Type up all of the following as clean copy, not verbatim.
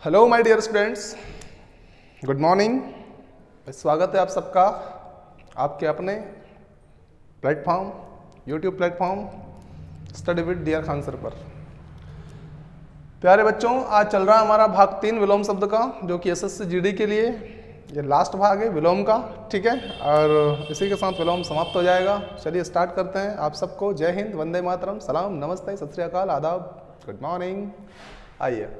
Hello my dear students, good morning. स्वागत है आप सबका आपके अपने platform YouTube platform study with dear Khan sir पर। प्यारे बच्चों, आज चल रहा है हमारा भाग 3 विलोम शब्द का, जो कि एसएससी जीडी के लिए ये लास्ट भाग है विलोम का। ठीक है, और इसी के साथ विलोम समाप्त हो जाएगा। चलिए स्टार्ट करते हैं। आप सबको जय हिंद, वंदे मातरम, सलाम, नमस्ते, सत श्री अकाल, आदाब, गुड मॉर्निंग। आइए,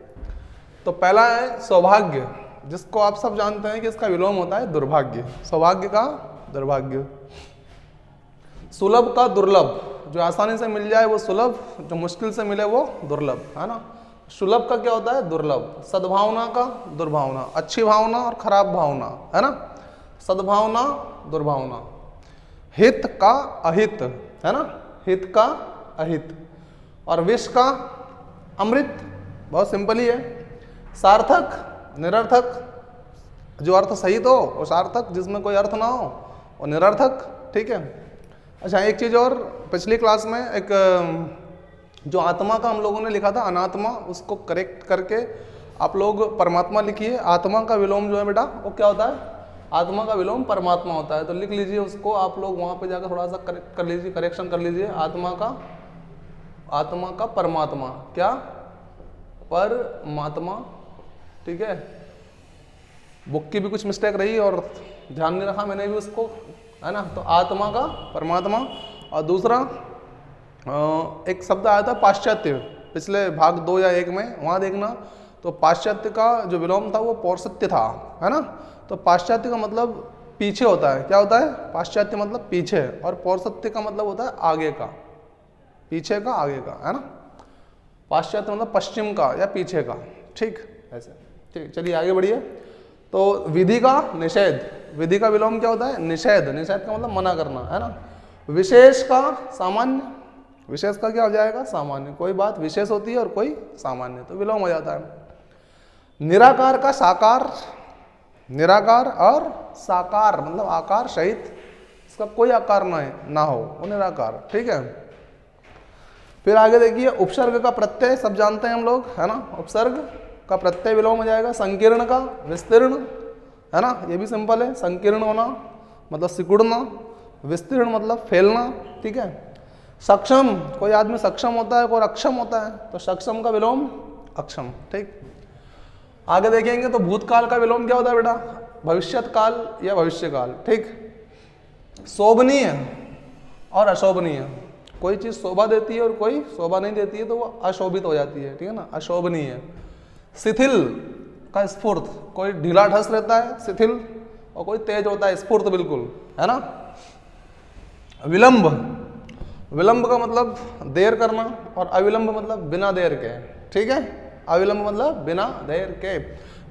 तो पहला है सौभाग्य, जिसको आप सब जानते हैं कि इसका विलोम होता है दुर्भाग्य। सौभाग्य का दुर्भाग्य। सुलभ का दुर्लभ, जो आसानी से मिल जाए वो सुलभ, जो मुश्किल से मिले वो दुर्लभ, है ना। सुलभ का क्या होता है? दुर्लभ। सद्भावना का दुर्भावना, अच्छी भावना और खराब भावना, है ना। सद्भावना दुर्भावना। हित का अहित, है ना, हित का अहित। और विष का अमृत, बहुत सिंपल ही है। सार्थक निरर्थक, जो अर्थ सही तो वो सार्थक, जिसमें कोई अर्थ ना हो वो निरर्थक। ठीक है। अच्छा, एक चीज़ और, पिछली क्लास में एक जो आत्मा का हम लोगों ने लिखा था अनात्मा, उसको करेक्ट करके आप लोग परमात्मा लिखिए। आत्मा का विलोम जो है बेटा वो क्या होता है? आत्मा का विलोम परमात्मा होता है। तो लिख लीजिए उसको, आप लोग वहाँ पे जाकर थोड़ा सा करेक्ट कर लीजिए, करेक्शन कर लीजिए। आत्मा का परमात्मा, क्या? परमात्मा। ठीक है, बुक की भी कुछ मिस्टेक रही और ध्यान नहीं रखा मैंने भी उसको, है ना। तो आत्मा का परमात्मा। और दूसरा एक शब्द आया था पाश्चात्य, पिछले भाग 2 या 1 में, वहाँ देखना। तो पाश्चात्य का जो विलोम था वो पौर्षत्य था, है ना। तो पाश्चात्य का मतलब पीछे होता है। क्या होता है? पाश्चात्य मतलब पीछे, और पौर्षत्य का मतलब होता है आगे का, पीछे का, आगे का, है ना। पाश्चात्य मतलब पश्चिम का या पीछे का। ठीक, ऐसे। ठीक, चलिए आगे बढ़िए। तो विधि का निषेध, विधि का विलोम क्या होता है? निषेध। निषेध का मतलब मना करना, है ना। विशेष का सामान्य, विशेष का क्या हो जाएगा? सामान्य। कोई बात विशेष होती है और कोई सामान्य, तो विलोम हो जाता है। निराकार का साकार, निराकार और साकार मतलब आकार सहित, इसका कोई आकार ना हो वो निराकार। ठीक है। फिर आगे देखिए, उपसर्ग का प्रत्यय, सब जानते हैं हम लोग, है ना। उपसर्ग का प्रत्यय विलोम हो जाएगा। संकीर्ण का विस्तीर्ण, है ना, ये भी सिंपल है। संकीर्ण होना मतलब सिकुड़ना, विस्तीर्ण मतलब फैलना। ठीक है। सक्षम, कोई आदमी सक्षम होता है, कोई अक्षम होता है, तो सक्षम का विलोम अक्षम। ठीक। आगे देखेंगे तो भूतकाल का विलोम क्या होता है बेटा? भविष्यत काल या भविष्य काल। ठीक। शोभनीय और अशोभनीय, कोई चीज शोभा देती है और कोई शोभा नहीं देती है, तो वो अशोभित हो जाती है। ठीक है ना, अशोभनीय। शिथिल का स्फूर्त, कोई ढीला ढस रहता है शिथिल, और कोई तेज होता है स्फूर्त बिल्कुल, है ना। विलंब, विलंब का मतलब देर करना, और अविलंब मतलब बिना देर के। ठीक है, अविलंब मतलब बिना देर के।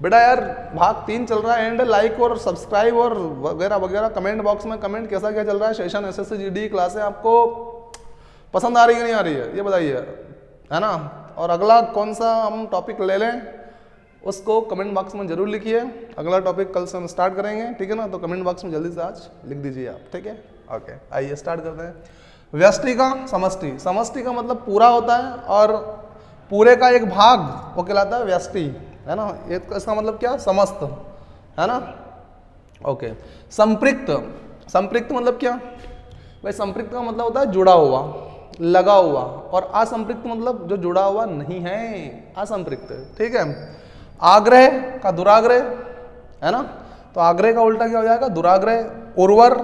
बेटा यार भाग 3 चल रहा है, एंड लाइक और सब्सक्राइब और वगैरह वगैरह, कमेंट बॉक्स में कमेंट कैसा क्या चल रहा है। सेशन एसएससी जीडी क्लासें आपको पसंद आ रही है नहीं आ रही है, ये बताइए, है ना। और अगला कौन सा हम टॉपिक ले लें उसको कमेंट बॉक्स में जरूर लिखिए। अगला टॉपिक कल से हम स्टार्ट करेंगे, ठीक है ना। तो कमेंट बॉक्स में जल्दी से आज लिख दीजिए आप, ठीक है। ओके, आइए स्टार्ट करते हैं। व्यष्टि का समष्टि, समष्टि का मतलब पूरा होता है, और पूरे का एक भाग वो कहलाता है व्यष्टि, है ना। इसका मतलब क्या? समस्त, है ना। ओके। संपृक्त, संपृक्त मतलब क्या भाई? संपृक्त का मतलब होता है जुड़ा हुआ, लगा हुआ, और असंपृक्त मतलब जो जुड़ा हुआ नहीं है, असंपृक्त। ठीक है। आग्रह का दुराग्रह, है ना। तो आग्रह का उल्टा क्या हो जाएगा? दुराग्रह। उर्वर,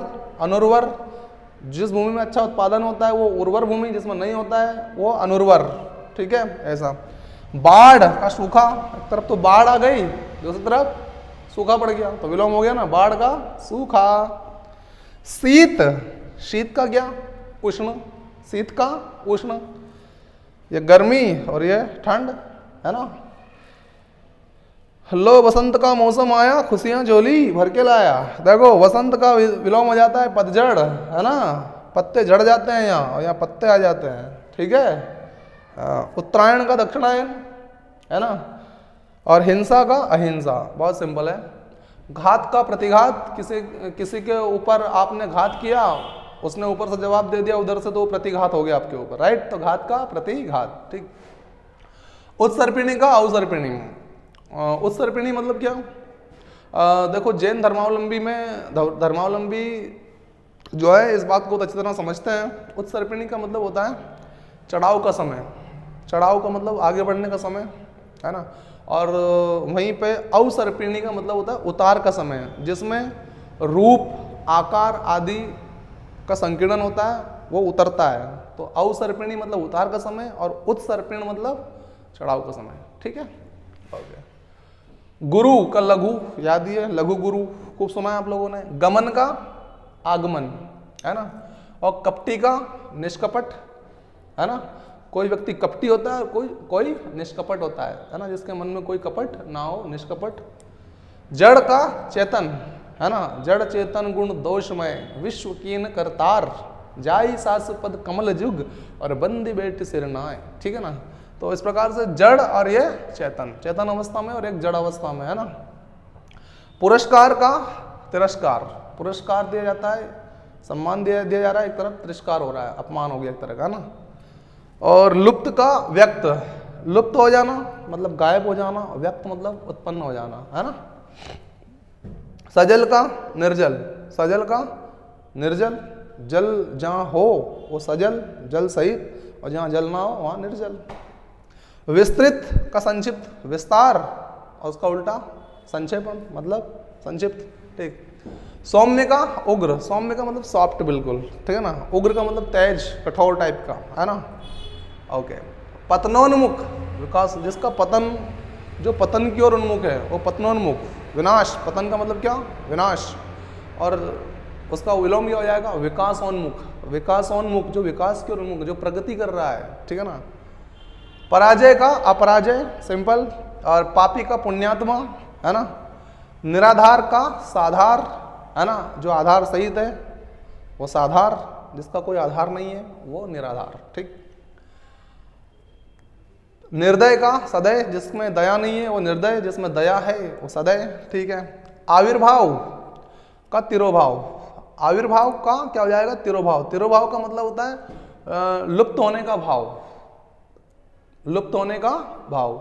अनुर्वर, जिस भूमि में अच्छा उत्पादन होता है वो उर्वर भूमि, जिसमें नहीं होता है वो अनुर्वर। ठीक है, ऐसा। बाढ़ का सूखा, एक तरफ तो बाढ़ आ गई, दूसरी तरफ सूखा पड़ गया, तो विलोम हो गया ना, बाढ़ का सूखा। शीत, शीत का क्या? उष्ण, शीत का उष्ण, ये गर्मी और ये ठंड, है ना। लो वसंत का मौसम आया, खुशियां झोली भर के लाया। देखो वसंत का विलोम हो जाता है पतझड़, है ना, पत्ते झड़ जाते हैं यहाँ, और यहाँ पत्ते आ जाते हैं। ठीक है। उत्तरायण का दक्षिणायन, है ना। और हिंसा का अहिंसा, बहुत सिंपल है। घात का प्रतिघात, किसी के ऊपर आपने घात किया, उसने ऊपर से जवाब दे दिया उधर से, तो प्रतिघात हो गया आपके ऊपर, राइट। तो घात का प्रतिघात। ठीक। उत्सर्पिणी का अवसर्पिणी, उत्सर्पिणी मतलब क्या? देखो जैन धर्मावलंबी जो है इस बात को तो अच्छी तरह समझते हैं। उत्सर्पिणी का मतलब होता है चढ़ाव का समय, चढ़ाव का मतलब आगे बढ़ने का समय, है ना। और वहीं पे अवसर्पिणी का मतलब होता है उतार का समय, जिसमें रूप आकार आदि का संकीर्णन होता है, वो उतरता है। तो अवसर्पिणी मतलब उतार का समय और उत्सर्पिण मतलब चढ़ाव का समय, ठीक है। ओके। गुरु का लघु याद ही है, लघु गुरु खूब सुना है आप लोगों ने। गमन का आगमन, है ना। और कपटी का निष्कपट, है ना। कोई व्यक्ति कपटी होता है और कोई निष्कपट होता है ना, जिसके मन में कोई कपट ना हो, निष्कपट। जड़ का चेतन, है ना। जड़ चेतन गुण दोषमय विश्व कीन करतार, जाई सासुपद कमल जुग और बंदी बेट सिरनाय, ठीक है ना। तो इस प्रकार से जड़ और ये चेतन, चेतन अवस्था में और एक जड़ अवस्था में, है ना। पुरस्कार का तिरस्कार, पुरस्कार दिया जाता है, सम्मान दिया जा रहा है, एक तरफ तिरस्कार हो रहा है, अपमान हो गया एक तरह का ना। और लुप्त का व्यक्त, लुप्त हो जाना मतलब गायब हो जाना, व्यक्त मतलब उत्पन्न हो जाना, है ना। सजल का निर्जल, सजल का निर्जल, जल जहाँ हो वो सजल जल सहित, और जहाँ जल ना हो वहाँ निर्जल। विस्तृत का संक्षिप्त, विस्तार, और उसका उल्टा संक्षेपण मतलब संक्षिप्त, ठीक। सौम्य का उग्र, सौम्य का मतलब सॉफ्ट बिल्कुल, ठीक है ना। उग्र का मतलब तेज कठोर टाइप का, है ना। ओके। पतनोन्मुख विकास, जिसका पतन, जो पतन की ओर उन्मुख है वो पतनोन्मुख। विनाश, पतन का मतलब क्या? विनाश। और उसका विलोम क्या हो जाएगा? विकासोन्मुख, विकासोन्मुख जो विकास की ओर उन्मुख, जो प्रगति कर रहा है, ठीक है ना। पराजय का अपराजय, सिंपल। और पापी का पुण्यात्मा, है ना। निराधार का साधार, है ना, जो आधार सहित है वो साधार, जिसका कोई आधार नहीं है वो निराधार, ठीक। निर्दय का सदय, जिसमें दया नहीं है वो निर्दय, जिसमें दया है वो सदय, ठीक है। आविर्भाव का तिरोभाव, आविर्भाव का क्या हो जाएगा? तिरोभाव। तिरोभाव का मतलब होता है लुप्त होने का भाव, लुप्त होने का भाव।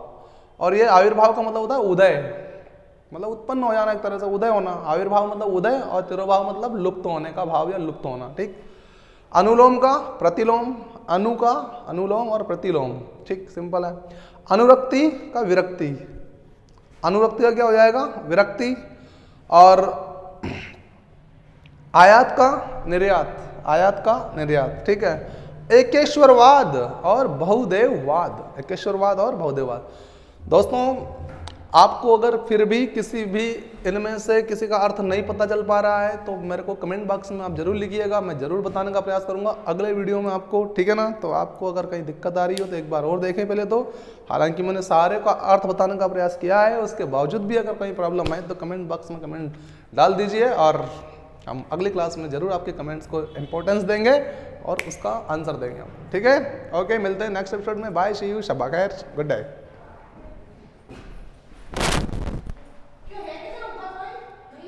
और ये आविर्भाव का मतलब होता है उदय, मतलब उत्पन्न हो जाना, एक तरह से उदय होना। आविर्भाव मतलब उदय और तिरोभाव मतलब लुप्त होने का भाव या लुप्त होना, ठीक। अनुलोम का प्रतिलोम, अनु का अनुलोम और प्रतिलोम, ठीक, सिंपल है। अनुरक्ति का विरक्ति, अनुरक्ति का क्या हो जाएगा? विरक्ति। और आयात का निर्यात, आयात का निर्यात, ठीक है। एकेश्वरवाद और बहुदेववाद, एकेश्वरवाद और बहुदेववाद। दोस्तों आपको अगर फिर भी किसी भी इनमें से किसी का अर्थ नहीं पता चल पा रहा है तो मेरे को कमेंट बॉक्स में आप जरूर लिखिएगा, मैं जरूर बताने का प्रयास करूंगा अगले वीडियो में आपको, ठीक है ना। तो आपको अगर कहीं दिक्कत आ रही हो तो एक बार और देखें पहले तो। हालांकि मैंने सारे का अर्थ बताने का प्रयास किया है, उसके बावजूद भी अगर कहीं प्रॉब्लम है तो कमेंट बॉक्स में कमेंट डाल दीजिए, और हम अगली क्लास में जरूर आपके कमेंट्स को इंपॉर्टेंस देंगे और उसका आंसर देंगे हम, ठीक है। ओके, मिलते हैं नेक्स्ट एपिसोड में। बाय, सी यू, शब्बा खैर, गुड डे।